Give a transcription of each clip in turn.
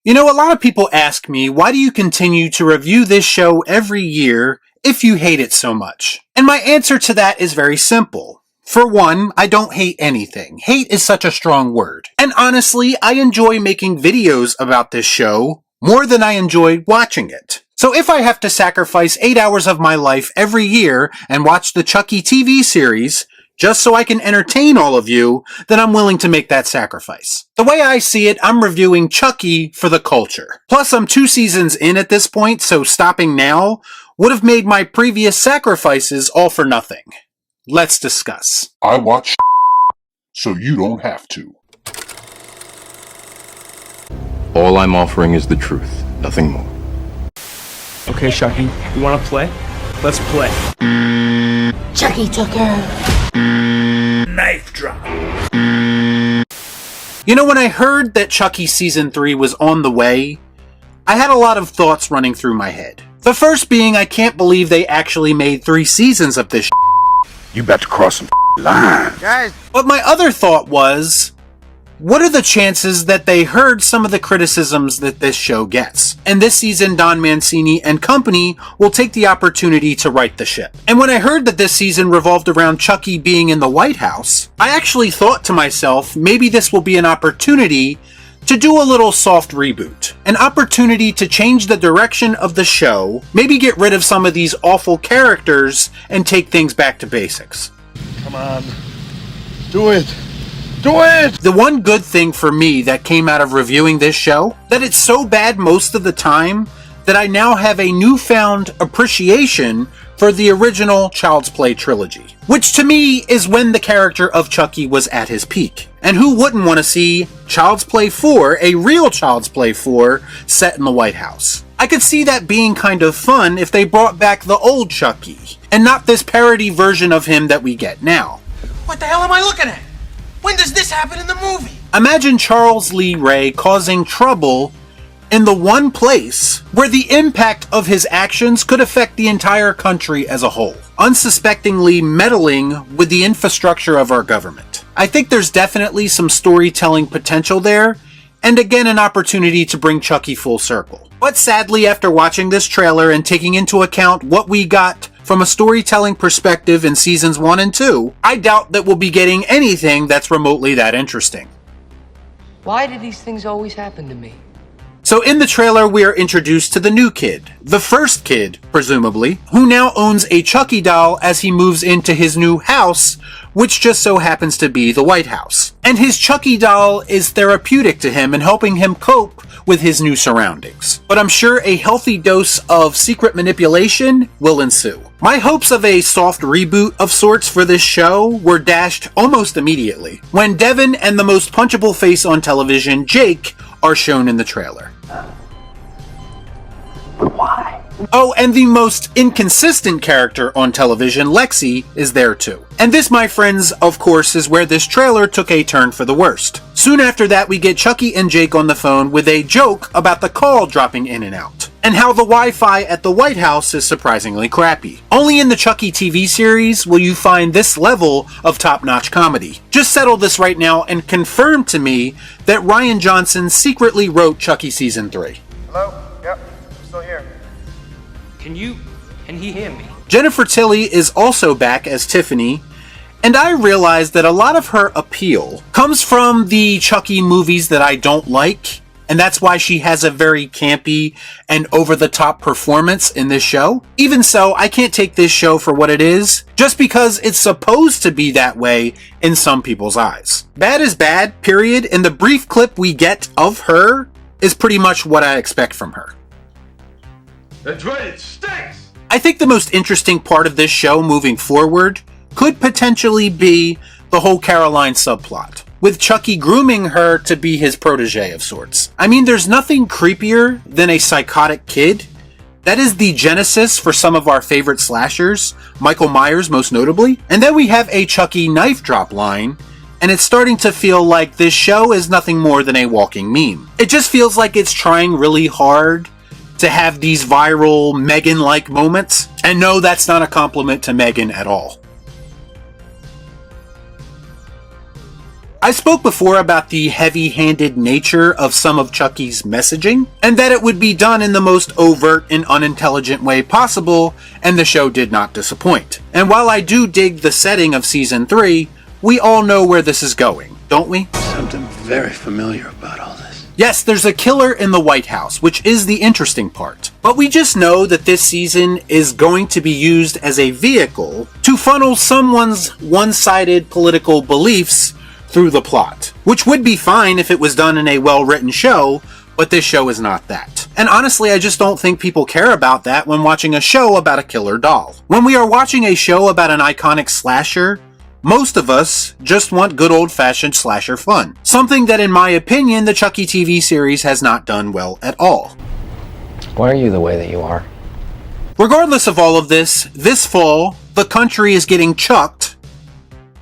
You know, a lot of people ask me, why do you continue to review this show every year if you hate it so much? And my answer to that is very simple. For one, I don't hate anything. Hate is such a strong word. And honestly, I enjoy making videos about this show more than I enjoy watching it. So if I have to sacrifice 8 hours of my life every year and watch the Chucky TV series just so I can entertain all of you, then I'm willing to make that sacrifice. The way I see it, I'm reviewing Chucky for the culture. Plus, I'm 2 seasons in at this point, so stopping now would have made my previous sacrifices all for nothing. Let's discuss. I watch so you don't have to. All I'm offering is the truth, nothing more. Okay, Chucky, you wanna play? Let's play. Chucky took her. Knife drop. You know, when I heard that Chucky Season 3 was on the way, I had a lot of thoughts running through my head. The first being, I can't believe they actually made 3 seasons of this You about to cross some lines. Guys. But my other thought was, what are the chances that they heard some of the criticisms that this show gets? And this season, Don Mancini and company will take the opportunity to right the ship. And when I heard that this season revolved around Chucky being in the White House, I actually thought to myself, maybe this will be an opportunity to do a little soft reboot. An opportunity to change the direction of the show, maybe get rid of some of these awful characters and take things back to basics. Come on. Do it. Do it! The one good thing for me that came out of reviewing this show, that it's so bad most of the time that I now have a newfound appreciation for the original Child's Play trilogy, which to me is when the character of Chucky was at his peak. And who wouldn't want to see Child's Play 4, a real Child's Play 4, set in the White House? I could see that being kind of fun if they brought back the old Chucky, and not this parody version of him that we get now. What the hell am I looking at? When does this happen in the movie? Imagine Charles Lee Ray causing trouble in the one place where the impact of his actions could affect the entire country as a whole, unsuspectingly meddling with the infrastructure of our government. I think there's definitely some storytelling potential there, and again an opportunity to bring Chucky full circle. But sadly, after watching this trailer and taking into account what we got from a storytelling perspective in seasons 1 and 2, I doubt that we'll be getting anything that's remotely that interesting. Why do these things always happen to me? So in the trailer, we are introduced to the new kid, the first kid, presumably, who now owns a Chucky doll as he moves into his new house, which just so happens to be the White House. And his Chucky doll is therapeutic to him and helping him cope with his new surroundings. But I'm sure a healthy dose of secret manipulation will ensue. My hopes of a soft reboot of sorts for this show were dashed almost immediately when Devin and the most punchable face on television, Jake, are shown in the trailer. Why? Oh, and the most inconsistent character on television, Lexi, is there too. And this, my friends, of course, is where this trailer took a turn for the worst. Soon after that, we get Chucky and Jake on the phone with a joke about the call dropping in and out, and how the Wi-Fi at the White House is surprisingly crappy. Only in the Chucky TV series will you find this level of top-notch comedy. Just settle this right now and confirm to me that Rian Johnson secretly wrote Chucky Season 3. Hello? Yep, I'm still here. Can he hear me? Jennifer Tilly is also back as Tiffany, and I realize that a lot of her appeal comes from the Chucky movies that I don't like, and that's why she has a very campy and over-the-top performance in this show. Even so, I can't take this show for what it is, just because it's supposed to be that way in some people's eyes. Bad is bad, period, and the brief clip we get of her is pretty much what I expect from her. That's right, it stinks! I think the most interesting part of this show moving forward could potentially be the whole Caroline subplot, with Chucky grooming her to be his protege of sorts. I mean, there's nothing creepier than a psychotic kid. That is the genesis for some of our favorite slashers, Michael Myers most notably. And then we have a Chucky knife drop line, and it's starting to feel like this show is nothing more than a walking meme. It just feels like it's trying really hard to have these viral Megan-like moments. And no, that's not a compliment to Megan at all. I spoke before about the heavy-handed nature of some of Chucky's messaging, and that it would be done in the most overt and unintelligent way possible, and the show did not disappoint. And while I do dig the setting of Season 3, we all know where this is going, don't we? Something very familiar about all this. Yes, there's a killer in the White House, which is the interesting part. But we just know that this season is going to be used as a vehicle to funnel someone's one-sided political beliefs through the plot, which would be fine if it was done in a well-written show, but this show is not that. And honestly, I just don't think people care about that when watching a show about a killer doll. When we are watching a show about an iconic slasher, most of us just want good old-fashioned slasher fun. Something that, in my opinion, the Chucky TV series has not done well at all. Why are you the way that you are? Regardless of all of this fall, the country is getting chucked.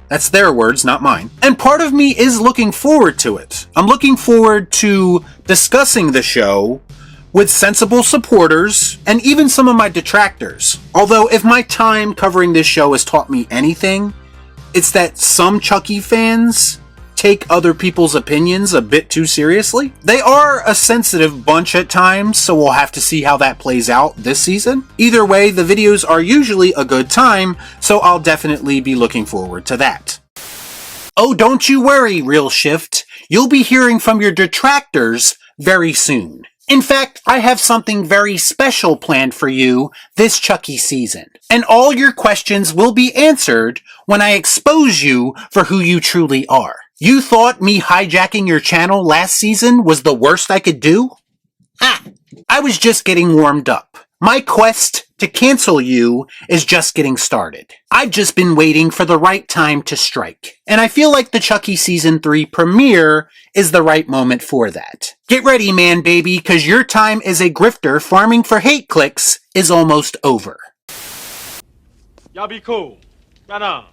That's their words, not mine. And part of me is looking forward to it. I'm looking forward to discussing the show with sensible supporters and even some of my detractors. Although, if my time covering this show has taught me anything, it's that some Chucky fans take other people's opinions a bit too seriously. They are a sensitive bunch at times, so we'll have to see how that plays out this season. Either way, the videos are usually a good time, so I'll definitely be looking forward to that. Oh, don't you worry, ReelShift. You'll be hearing from your detractors very soon. In fact, I have something very special planned for you this Chucky season. And all your questions will be answered when I expose you for who you truly are. You thought me hijacking your channel last season was the worst I could do? Ha! I was just getting warmed up. My quest to cancel you is just getting started. I've just been waiting for the right time to strike. And I feel like the Chucky Season 3 premiere is the right moment for that. Get ready, man baby, cause your time as a grifter farming for hate clicks is almost over. Y'all be cool. Right on.